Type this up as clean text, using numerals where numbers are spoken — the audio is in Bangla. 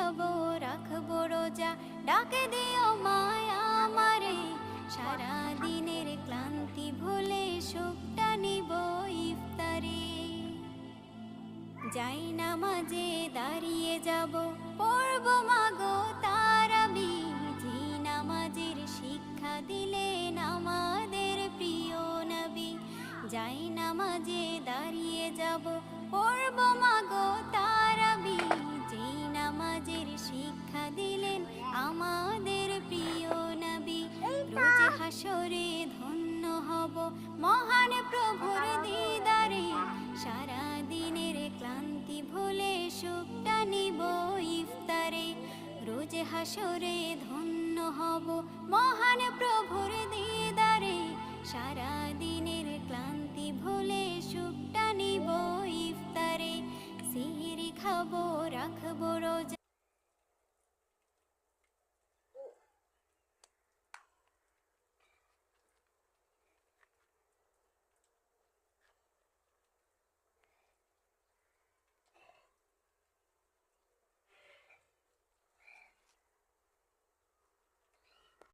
খাবো রাখবো রোজা, ডাকে দিও মায়া আমারে। সারা দিনের ক্লান্তি ভুলে সুখটা নিব ইফতারে। যাই নামাজে দাঁড়িয়ে যাব, পড়ব মাগো তারাবি। যে নামাজের শিক্ষা দিলেন আমাদের প্রিয় নবী। যাই নামাজে দাঁড়িয়ে যাব, পড়ব মাগো তারাবি। যে নামাজের শিক্ষা দিলেন আমাদের প্রিয় নবী। রোজ হাসরে ধন্য হব মহান প্রভুর দিদারে। সারা দিনের ক্লান্তি ভুলে সুখটা নিব ইফতারে। রোজ হাসরে ধন্য হব মহান প্রভুর দিদারে। সারা দিনের ক্লান্তি ভুলে সুখটা নিব ইফতারে। সিহরি খাবো রাখবো রোজা,